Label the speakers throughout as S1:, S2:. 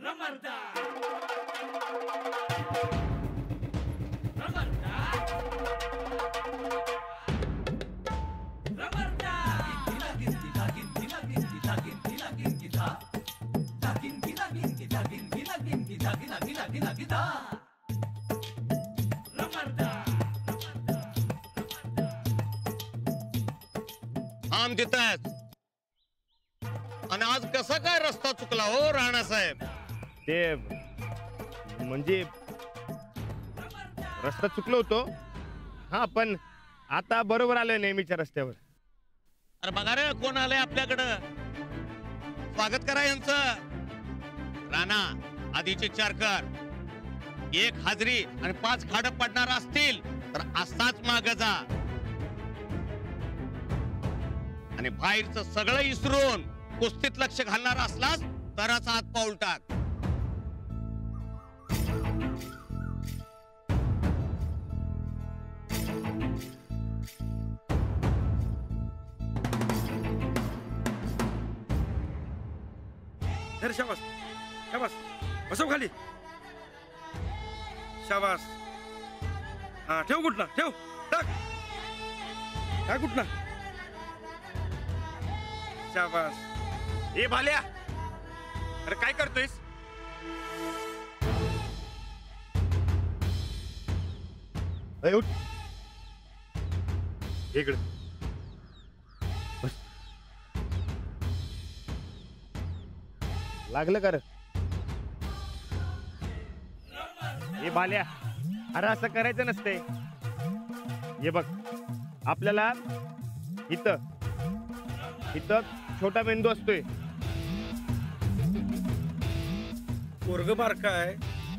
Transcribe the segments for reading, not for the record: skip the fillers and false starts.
S1: आम देतात आणि आज कसा काय रस्ता चुकला हो राणासाहेब?
S2: ते म्हणजे रस्ता चुकलो होतो हा, पण आता बरोबर आलोय नेहमीच्या रस्त्यावर.
S1: अरे बघा रे कोण आलंय आपल्याकडं, स्वागत करा यांचं. राणा आधीचे 4 कर, 1 हाजरी आणि 5 खाडं पडणार असतील तर असाच माग जा आणि बाहेरचं सगळं इसरून कुस्तीत लक्ष घालणार असलास तरच हात पाऊल टाक.
S3: शाबास शाबास, बसव खाली. शाबास. हा ठेव कुठला, ठेव टाक टाक कुठला. शाबास.
S2: ए भाल्या, अरे काय करतोयस? उठ इकडे. लागलं कर. ए भाल्या, अरे असं करायचं नसते. हे बघ, आपल्याला इथं छोटा मेंदू असतोय.
S3: पोरग बारका आहे,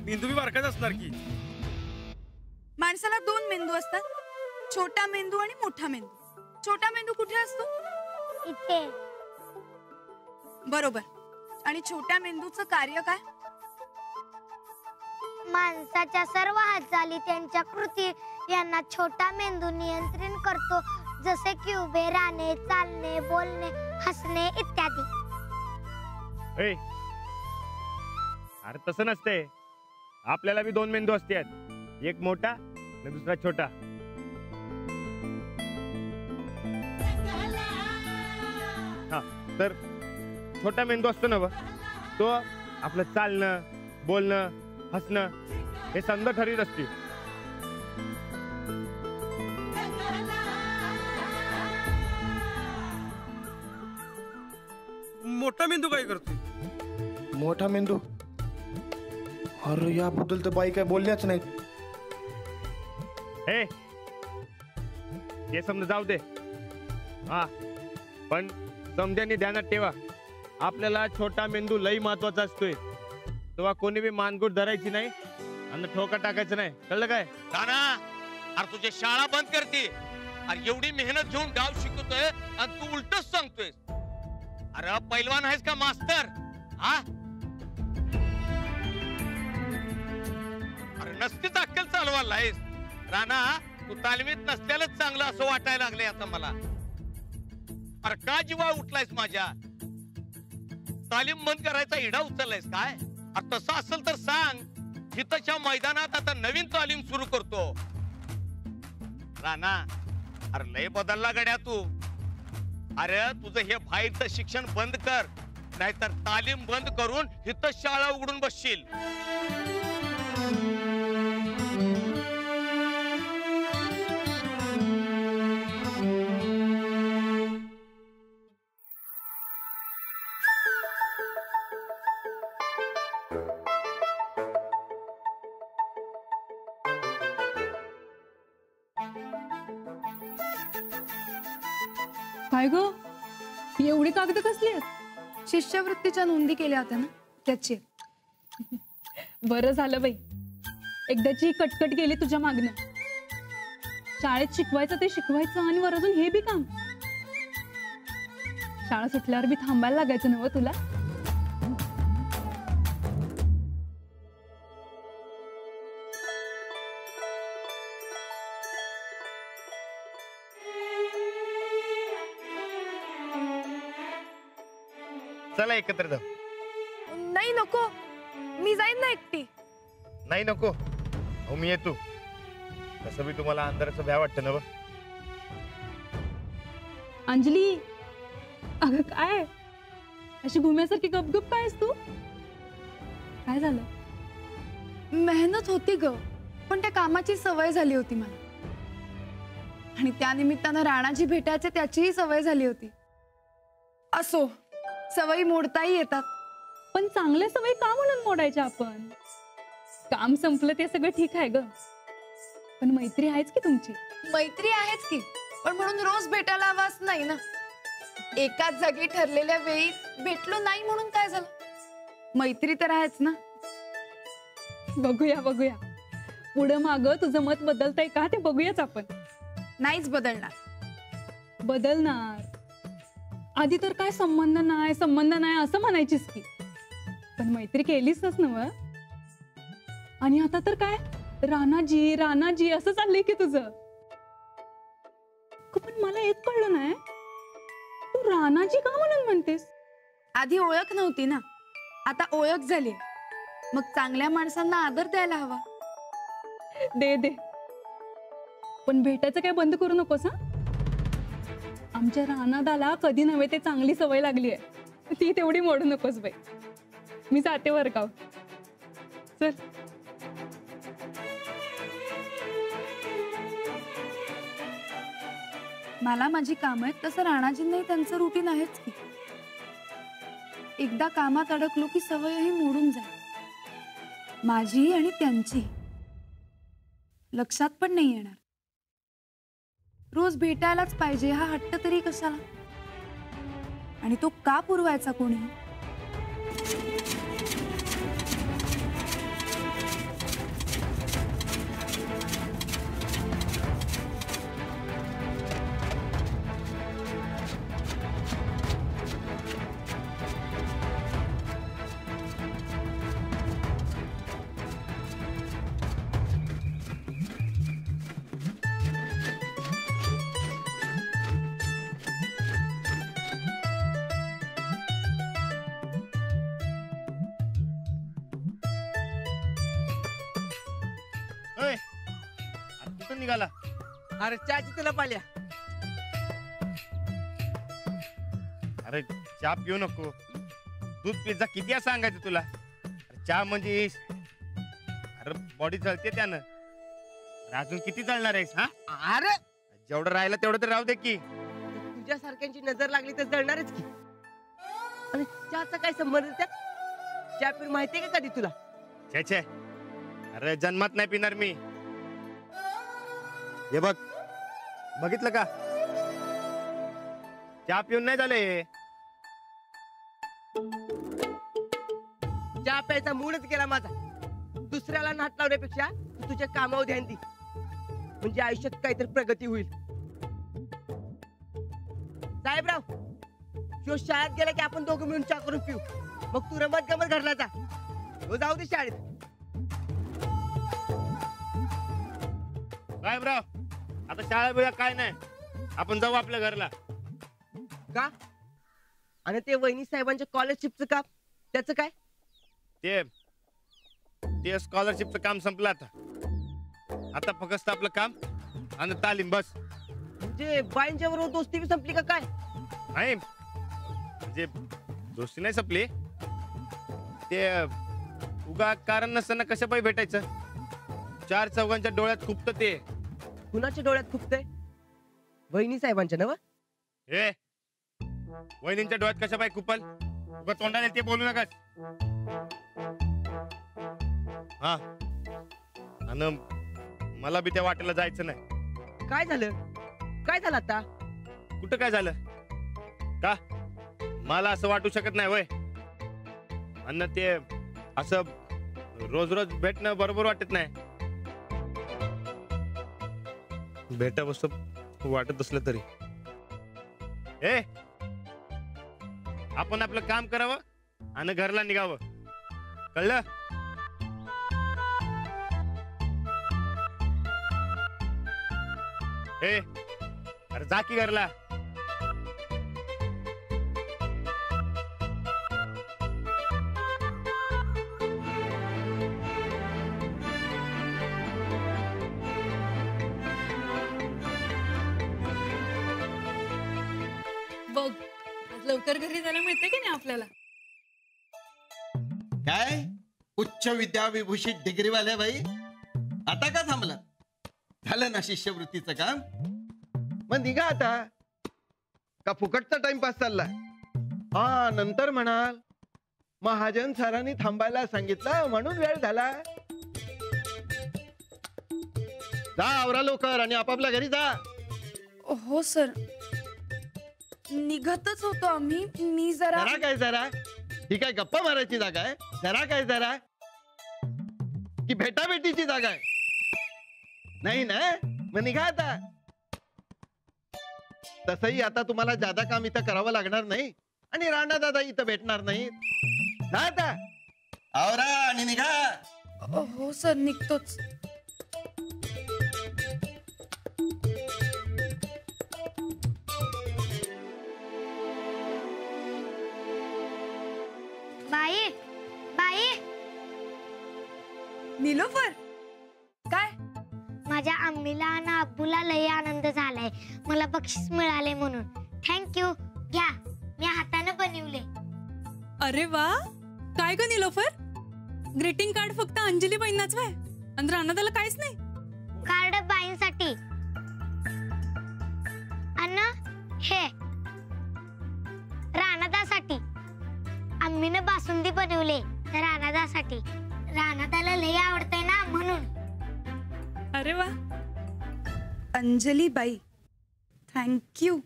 S3: मेंदू बी बारकाच असणार की.
S4: माणसाला 2 मेंदू असतात, छोटा मेंदू आणि मोठा मेंदू. छोटा मेंदू कुठे असतो?
S5: इथे.
S4: बरोबर. आणि छोट्या मेंदूचं कार्य काय?
S5: माणसाच्या सर्व हालचाली, त्यांच्या कृती यांना छोटा मेंदू नियंत्रण करतो, जसे की उभे राहणे, चालणे, बोलणे, हसणे इत्यादी.
S2: अरे तसं नसते. आपल्याला बी 2 मेंदू असतात, एक मोठा आणि दुसरा छोटा. हा, तर छोटा मेंदू असतो ना बघ, तो आपलं चालणं, बोलणं, हसणं हे समजा ठरवीत असते.
S3: मोठा मेंदू काय करतो?
S6: मोठा मेंदू, अरे याबद्दल तर बाई काय बोलल्याच नाहीत.
S2: हे समजा जाऊ दे. हा, पण समजाने ध्यानात ठेवा, आपल्याला छोटा मेंदू लई महत्वाचा असतोय. तेव्हा कोणी बी मानगुट धरायची नाही आणि ठोका टाकायचं नाही, कळलं काय?
S1: राणा, अरे तुझी शाळा बंद करते. अरे एवढी मेहनत घेऊन डाव शिकवतोय आणि तू उलटच सांगतोय. अरे पैलवान आहेस का मास्तर? हा, अरे नसतीच अक्कल चालवायला आहेस. राणा, तू तालमीत नसल्यालाच चांगलं असं वाटायला लागलंय आता मला. अरे का जीवा उठलायस माझ्या? तालीम बंद करायचा इडा उचललायस काय? अरे तसं असेल तर सांग, हितच्या मैदानात आता नवीन तालीम सुरू करतो. राणा, अरे लय बदलला गड्या तू. अरे तुझं हे बाहेरचं शिक्षण बंद कर, नाहीतर तालीम बंद करून हित शाळा उघडून बसशील.
S4: काय ग, एवढी कागद कसली आहेत? शिष्यवृत्तीच्या नोंदी केल्या होत्या ना, त्याची.
S7: बरं झालं बाई, एकदाची कटकट गेली तुझ्या मागणं. शाळेत शिकवायचं ते शिकवायचं आणि वर अजून हे बी काम. शाळा सुटल्यावर बी थांबायला लागायचं नव्ह तुला?
S2: चला एकत्र जाऊ.
S4: नाही नको, मी जाईन ना एकटी.
S2: नाही नको, हो मी येतो. तसं बी तुम्हाला अंधाराचं भ्या वाटतं ना.
S7: अंजली, अगं काय अशी घुम्यासारखी गपगप काय आहेस तू? काय झालं?
S4: मेहनत होती ग, पण त्या कामाची सवय झाली होती मला. आणि त्या निमित्तानं राणाजी भेटायचे त्याचीही सवय झाली होती. असो, सवयी मोडताही येतात.
S7: पण चांगल्या सवयी का म्हणून मोडायच्या आपण? काम संपलं ते सगळं ठीक आहे ग, पण मैत्री आहेच की तुमची.
S4: मैत्री आहेच की, पण म्हणून रोज भेटायला हवाच नाही ना. एकाच जागी ठरलेल्या वेळी भेटलो नाही म्हणून काय झालं? मैत्री तर आहेच ना.
S7: बघूया बघूया, पुढं माग तुझं मत बदलतंय का ते बघूयाच आपण.
S4: नाहीच बदलणार.
S7: बदलणार. आधी तर काय संबंध नाही असं म्हणायचीस की, पण मैत्री केलीच नव. आणि आता तर काय राणाजी राणाजी असं चाललंय की तुझं. पण मला एक कळलं नाही, तू राणाजी का म्हणून म्हणतेस?
S4: आधी ओळख नव्हती ना, आता ओळख झाली. मग चांगल्या माणसांना आदर द्यायला हवा.
S7: दे दे, पण भेटायचं काय बंद करू नकोस हा. आमच्या रानादाला कधी नव्हे ते चांगली सवय लागली आहे, ती तेवढी मोडू नकोस बाई. मी जाते वर्गाव. चल.
S4: मला माझी काम आहेत, तसं राणाजींनाही त्यांचं रुटीन आहेच की. एकदा कामात अडकलो की सवयही मोडून जाईल, माझी आणि त्यांची. लक्षात पण नाही येणार. रोज भेटायलाच पाहिजे हा हट्ट तरी कशाला? आणि तो का पुरवायचा कोणी?
S2: कुठं निघाला?
S1: अरे चहाची तुला पाल्या.
S2: अरे चहा पिऊ नको, दूध पिझ्झा किती आहे सांगायचं तुला? चहा म्हणजे अरे बॉडी जळते त्यानं. अजून किती जळणार आहेस? हा
S1: अरे
S2: जेवढं राहिलं तेवढं तर राहू दे की.
S1: तुझ्यासारख्यांची नजर लागली तर जळणारच की. आणि चहाचा काय संबंध त्यात? चहा पिऊन माहितीये का कधी तुला?
S2: छे छे, अरे जन्मात नाही पिणार मी. हे बघ, बघितलं का? चहा पिऊन नाही झाले.
S1: चहा प्यायचा मूडच गेला माझा. दुसऱ्याला नाट लावण्यापेक्षा तू तुझ्या कामावर ध्यान दे, म्हणजे आयुष्यात काहीतरी प्रगती होईल. साहेबराव, तो शाळेत गेला की आपण दोघं मिळून चहा करून पिऊ. मग तू रमत गमत घरला जा, तो जाऊ दे शाळेत.
S2: साहेबराव, आता शाळा बिळा काय नाही, आपण जाऊ आपल्या घरला.
S1: का? आणि ते वहिनी साहेबांच्या स्कॉलरशिपचं काम, त्याचं काय?
S2: ते स्कॉलरशिपचं काम संपलं आता. आता फक्त आपलं काम आणि तालीम बस.
S1: म्हणजे बाईंच्या बरोबर दोस्ती बी संपली का काय?
S2: नाही, म्हणजे दोस्ती नाही संपली. ते उगा कारण नसताना कशा पायी भेटायचं? चार चौघांच्या डोळ्यात खुपतं ते.
S1: कुणाच्या डोळ्यात खुपतंय? वहिनी साहेबांच्या नव?
S2: हे वहिनींच्या डोळ्यात कशा पायी खुपल? उगा तोंडाने ते बोलू नकास. हा, आणि मला बी त्या वाटेला जायचं नाही.
S1: काय झालं? काय झालं आता?
S2: कुठं काय झालं? का मला असं वाटू शकत नाही वय? आणि ते असं रोज रोज भेटणं बरोबर वाटत नाही. भेटावंसं वाटत असलं तरी आपण आपलं काम करावं आणि घरला निघावं, कळलं? अरे जा की घरला.
S7: लवकर घरी जायला मिळते की नाही आपल्याला?
S8: काय उच्च विद्याविभूषित डिग्रीवाल्या बाई, आता का थांबला? झालं ना शिष्यवृत्तीचं काम? मग निघा आता. का फुकटचा टाइमपास चालला? हा, नंतर म्हणाल महाजन सरांनी थांबायला सांगितलं म्हणून वेळ झाला. जा, आवरा लवकर आणि आपापल्या घरी जा.
S4: हो सर, निघतच होतो आम्ही. मी जरा
S8: जरा काय जरा? ही काय गप्पा मारायची जागा आहे? जरा काय जरा? की भेटाभेटीची जागा आहे? नाही ना, मग निघा आता. तसंही आता तुम्हाला जादा काम इथं करावं लागणार नाही आणि राणा दादा इथं भेटणार नाही. जा आता, आवरा आणि निघा.
S4: हो सर, निघतोच.
S5: बाई बाई,
S4: निलोफर, काय?
S5: माझ्या अम्मीला आणि अब्बूला लय आनंद झालाय. मला बक्षीस मिळाले म्हणून. थँक्यू. घ्या, मी हाताने बनवले.
S7: अरे वा, काय ग निलोफर? ग्रीटिंग कार्ड फक्त अंजली बाईंनाच व्हाय आणि राणादाला काहीच नाही?
S5: कार्ड बाईंसाठी आणि हे राणादासाठी. अम्मीने बासुंदी बनवले राणादासाठी. राणादाला लय आवडतंय ना म्हणून.
S7: अरे वा.
S4: अंजली बाई, thank you.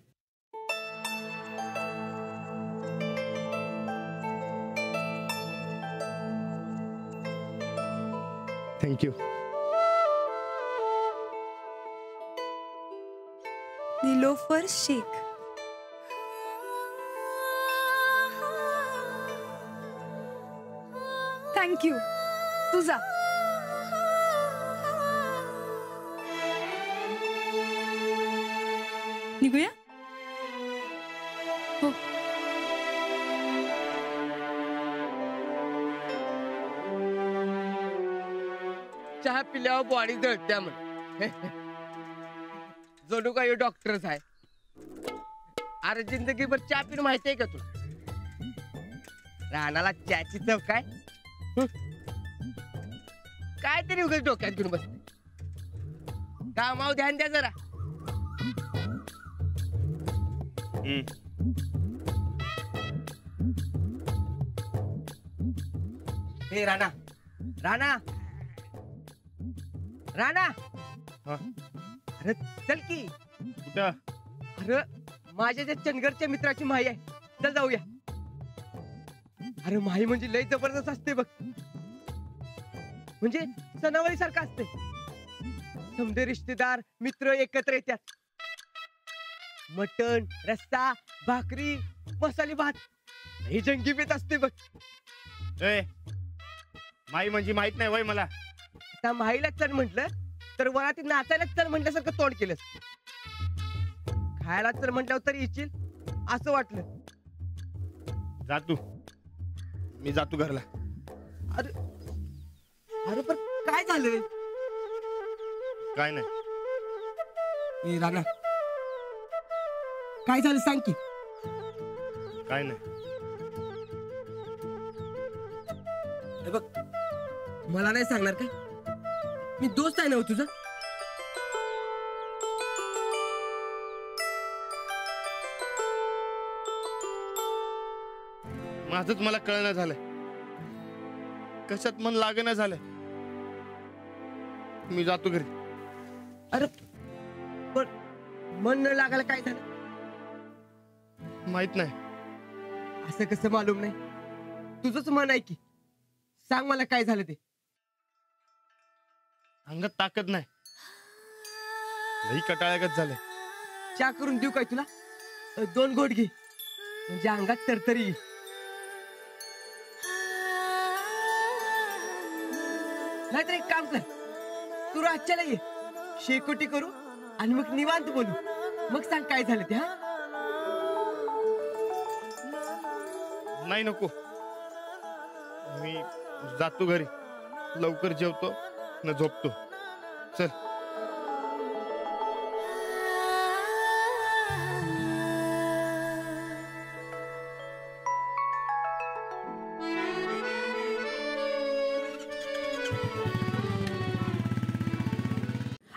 S8: Thank you.
S4: Nilofar Shaikh. Thank you. तुझा
S7: निघूया.
S4: हो.
S9: चहा पिल्यावर बॉडी जळत्या म्हण. जणू काही डॉक्टरच आहे. अरे जिंदगीभर चहा पिणं माहिती आहे का तुला? राणाला चहाची चव काय? काय तरी उगाच डोक्यात घेऊन बस. कामावर ध्यान द्या जरा. हे राणा, राणा, राणा. अरे चल की.
S2: कुठं?
S9: अरे माझ्या त्या चंदगडच्या मित्राची माही आहे, चल जाऊया. अरे माही म्हणजे लय जबरदस्त असते बघ. म्हणजे सणावारी सारखं असते. समजे रिश्तेदार मित्र एकत्र येतात. मटण, रस्सा, भाकरी, मसाले भात, हे जंगी बेत असते बघ.
S2: ए, माई म्हणजे माहित नाही वय मला.
S9: आता माईला चल म्हटलं तर वराती नाचायला चल म्हटल्यासारखं तोंड केलंस. खायला चल म्हटल्यावर तरी येशील असं वाटलं.
S2: जा तू, मी जातो घरला.
S9: अरे अरे पण काय झालं?
S2: काय नाही.
S9: ए राणा, काय झालं सांग की.
S2: काय नाही.
S9: हे बघ, मला नाही सांगणार काय? मी दोस्त आहे ना हो तुझा.
S2: माझंच मला कळणं झालं, कशात मन लागणं झालं. मी जातो घरी.
S9: अरे पण मन न लागायला काय झालं?
S2: माहित नाही.
S9: असं कसं मालूम नाही? तुझंच मन आहे की. सांग मला काय झालं ते.
S2: अंगात ताकद नाही, लई कटाळ्यागत झालंय.
S9: चहा करून देऊ काय तुला? 2 घोट घे, म्हणजे अंगात तरतरी येईल. नाहीतर एक काम कर, तू रातच्याला ये, शेकोटी करू आणि मग निवांत बोलू. मग सांग काय झालं ते. हा
S2: नाही, नको. मी जातो घरी, लवकर जेवतो न झोपतो. चल.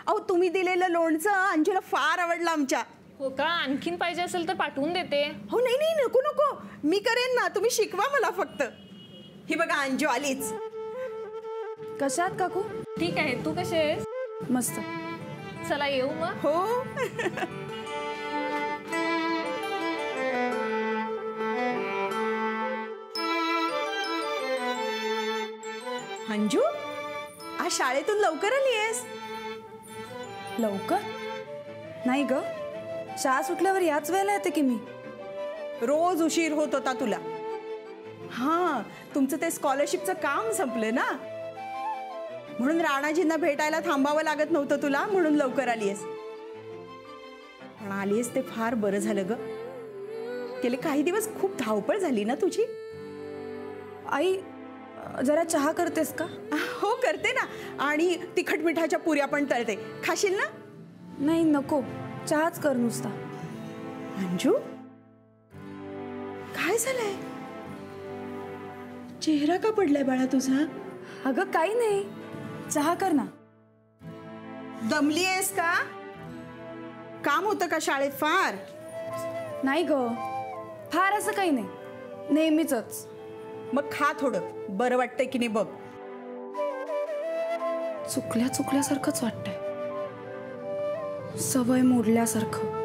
S10: अहो तुम्ही दिलेलं लोणचं अंजूला फार आवडलं आमच्या.
S11: हो का? आणखीन पाहिजे असेल तर पाठवून देते.
S10: हो नाही नाही नको नको, मी करेन ना, तुम्ही शिकवा मला फक्त. ही बघा अंजू आलीच.
S4: कशात काकू?
S11: ठीक आहे, तू कशी आहेस?
S4: मस्त.
S11: चला येऊ मग.
S10: हो. अंजू आज शाळेतून लवकर आलीयस?
S4: लवकर नाही ग, शाळा सुटल्यावर याच वेळेला येते की मी.
S10: रोज उशीर होत होता तुला. हा तुमचं ते स्कॉलरशिपचं काम संपलं ना, म्हणून राणाजींना भेटायला थांबावं लागत नव्हतं तुला, म्हणून लवकर आलीयस. पण आलीयस ते फार बरं झालं ग. गेले काही दिवस खूप धावपळ झाली ना तुझी.
S4: आई जरा चहा करतेस का?
S10: हो करते ना, आणि तिखट मिठाच्या पुऱ्या पण तळते, खाशील ना?
S4: नाही नको, चहाच कर नुसता.
S10: अंजू काय झालंय? चेहरा का पडलाय बाळा तुझा?
S4: अगं काही नाही, चहा कर ना.
S10: दमली आहेस का? काम होतं का शाळेत फार?
S4: नाही ग, फार असं काही नाही, नेहमीच.
S10: मग खा थोडं, बरं वाटतंय की नाही बघ.
S4: चुकल्यासारखंच वाटतंय, सवय मोडल्यासारखं.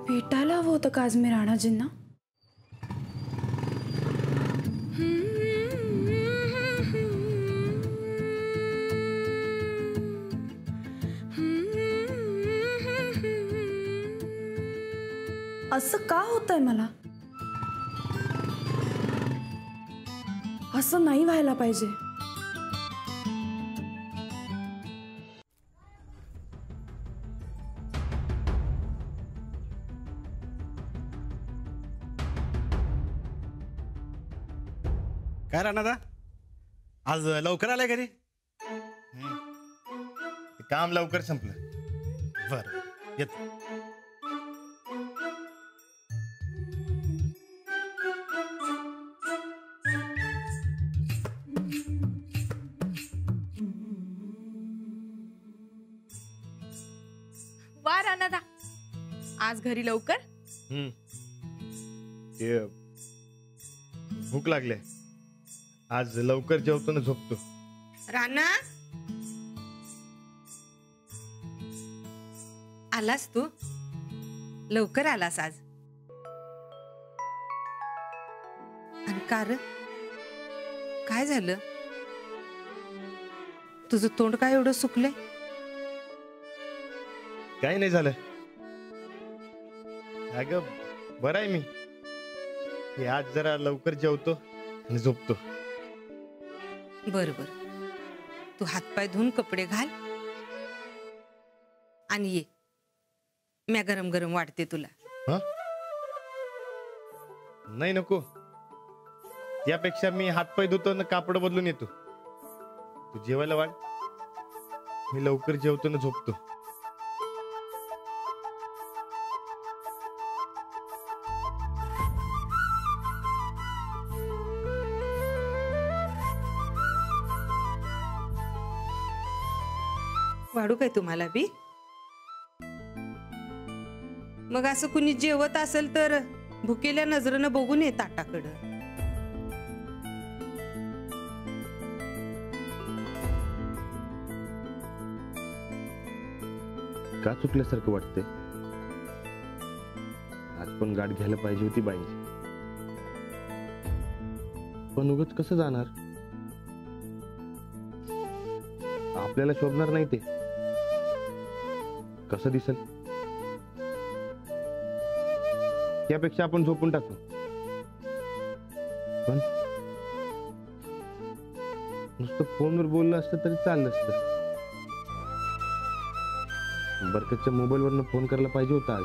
S4: भेटायला हवं होतं का आज मी राणाजींना? असं का होतंय मला? असं नाही व्हायला पाहिजे.
S12: काय राणा, आज लवकर आलाय घरी?
S2: काम लवकर संपलं.
S12: बर येत.
S10: वा राणादा, आज घरी लवकर?
S2: भूक लागले, आज लवकर जेवतो ना झोपतो.
S13: राणा आलास तू? लवकर आलास आज? आणि कार काय झालं? तुझं तोंड काय एवढं सुकलंय?
S2: काही नाही झालं अगं, बरं आहे मी. हे आज जरा लवकर जेवतो आणि झोपतो.
S13: बर बर, तू हातपाय धुवून कपडे घाल आणि ये, म्या गरम गरम वाढते तुला.
S2: नाही नको, यापेक्षा मी हातपाय धुतो ना कापड बदलून येतो. तू जेवायला वाढ, मी लवकर जेवतो ना झोपतो.
S13: वाढू काय तुम्हाला बी? मग असं कुणी जेवत असेल तर भुकेल्या नजरेनं बघून ये ताटाकडं.
S2: का चुकल्यासारखं वाटतंय? आज पण गाठ घ्यायला पाहिजे होती बाईंची, पण उगाच कसं जाणार? आपल्याला शोभणार नाही ते, कसं दिसल? त्यापेक्षा आपण झोपून टाकू. पण नुसतं फोनवर बोललं असतं तरी चाललं असतं. बरकतच्या मोबाईलवरनं फोन करायला पाहिजे होता आज.